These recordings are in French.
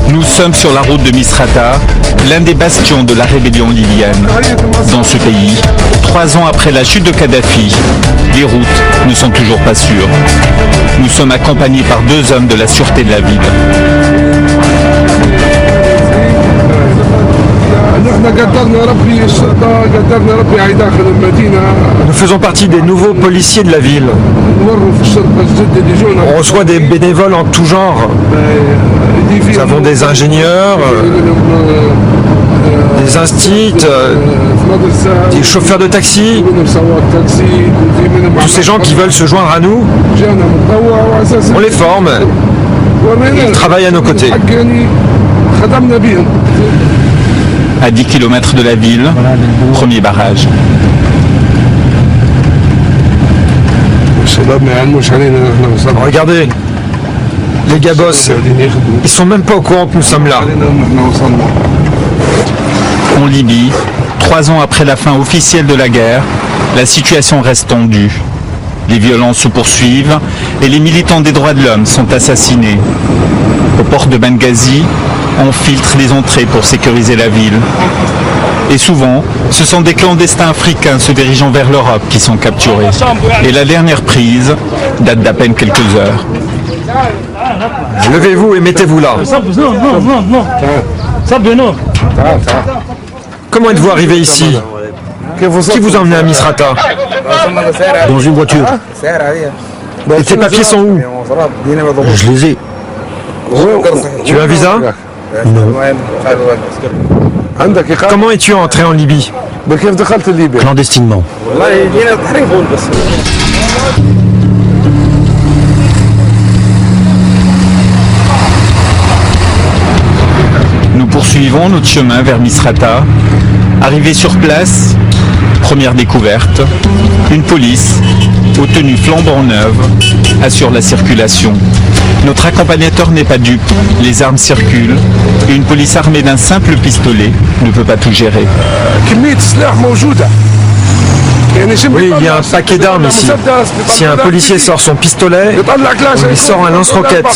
Nous sommes sur la route de Misrata, l'un des bastions de la rébellion libyenne. Dans ce pays, 3 ans après la chute de Kadhafi, les routes ne sont toujours pas sûres. Nous sommes accompagnés par 2 hommes de la sûreté de la ville. Nous faisons partie des nouveaux policiers de la ville. On reçoit des bénévoles en tout genre. Nous avons des ingénieurs, des instits, des chauffeurs de taxi, tous ces gens qui veulent se joindre à nous. On les forme, ils travaillent à nos côtés. À 10 km de la ville, premier barrage. Regardez, les gars bossent, ils sont même pas au courant que nous sommes là. En Libye, 3 ans après la fin officielle de la guerre, la situation reste tendue. Les violences se poursuivent et les militants des droits de l'homme sont assassinés. Au port de Benghazi, on filtre les entrées pour sécuriser la ville. Et souvent, ce sont des clandestins africains se dirigeant vers l'Europe qui sont capturés. Et la dernière prise date d'à peine quelques heures. Levez-vous et mettez-vous là. Comment êtes-vous arrivé ici? Qui vous a emmené à Misrata? Dans une voiture. Et tes papiers sont où? Je les ai. Tu as un visa? Non. Comment es-tu entré en Libye? Clandestinement. Nous poursuivons notre chemin vers Misrata. Arrivé sur place, première découverte, une police, aux tenues flambant neuves, assure la circulation. Notre accompagnateur n'est pas dupe, les armes circulent, et une police armée d'un simple pistolet ne peut pas tout gérer. Oui, il y a un paquet d'armes ici. Si un policier sort son pistolet, on lui sort un lance-roquette.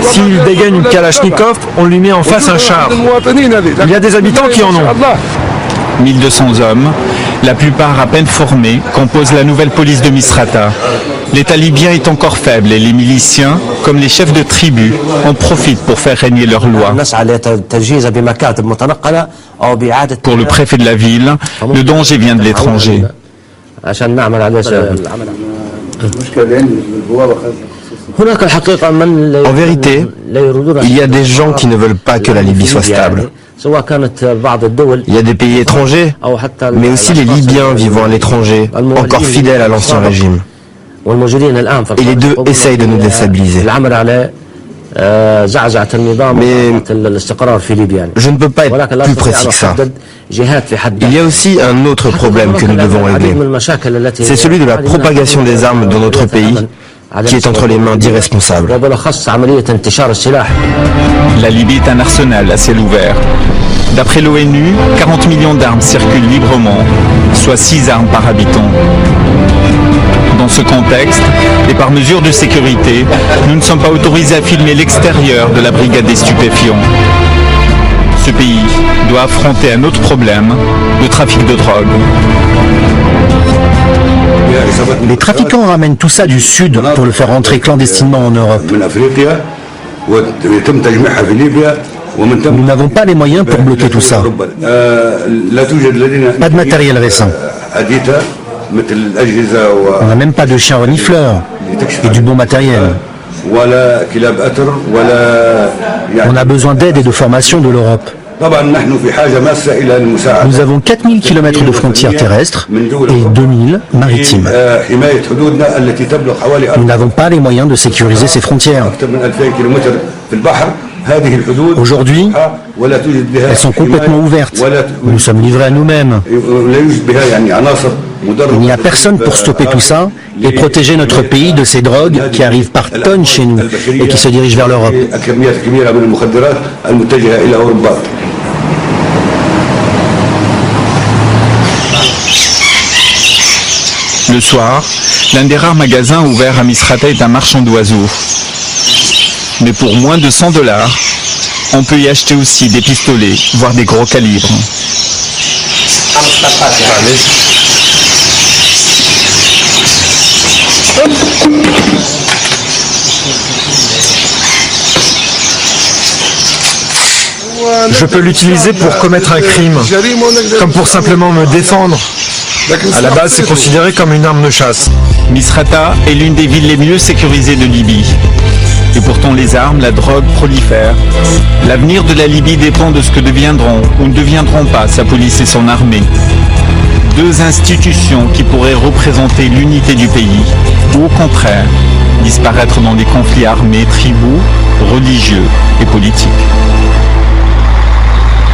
S'il dégaine une Kalachnikov, on lui met en face un char. Il y a des habitants qui en ont. 1200 hommes, la plupart à peine formés, composent la nouvelle police de Misrata. L'État libyen est encore faible et les miliciens, comme les chefs de tribus, en profitent pour faire régner leurs lois. Pour le préfet de la ville, le danger vient de l'étranger. En vérité, il y a des gens qui ne veulent pas que la Libye soit stable. Il y a des pays étrangers, mais aussi les Libyens vivant à l'étranger, encore fidèles à l'ancien régime. Et les deux essayent de nous déstabiliser. Mais je ne peux pas être plus précis que ça. Il y a aussi un autre problème que nous devons régler. C'est celui de la propagation des armes dans notre pays, qui est entre les mains d'irresponsables. La Libye est un arsenal à ciel ouvert. D'après l'ONU, 40 millions d'armes circulent librement, soit 6 armes par habitant. Dans ce contexte, et par mesure de sécurité, nous ne sommes pas autorisés à filmer l'extérieur de la brigade des stupéfiants. Ce pays doit affronter un autre problème, le trafic de drogue. Les trafiquants ramènent tout ça du sud pour le faire entrer clandestinement en Europe. Nous n'avons pas les moyens pour bloquer tout ça. Pas de matériel récent. On n'a même pas de chiens renifleurs et du bon matériel. On a besoin d'aide et de formation de l'Europe. Nous avons 4000 km de frontières terrestres et 2000 maritimes. Nous n'avons pas les moyens de sécuriser ces frontières. Aujourd'hui, elles sont complètement ouvertes. Nous sommes livrés à nous-mêmes. Il n'y a personne pour stopper tout ça et protéger notre pays de ces drogues qui arrivent par tonnes chez nous et qui se dirigent vers l'Europe. Le soir, l'un des rares magasins ouverts à Misrata est un marchand d'oiseaux. Mais pour moins de $100, On peut y acheter aussi des pistolets, voire des gros calibres. Je peux l'utiliser pour commettre un crime, comme pour simplement me défendre. À la base, c'est considéré comme une arme de chasse. Misrata est l'une des villes les mieux sécurisées de Libye. Et pourtant les armes, la drogue prolifèrent. L'avenir de la Libye dépend de ce que deviendront ou ne deviendront pas sa police et son armée. Deux institutions qui pourraient représenter l'unité du pays, ou au contraire, disparaître dans des conflits armés, tribaux, religieux et politiques.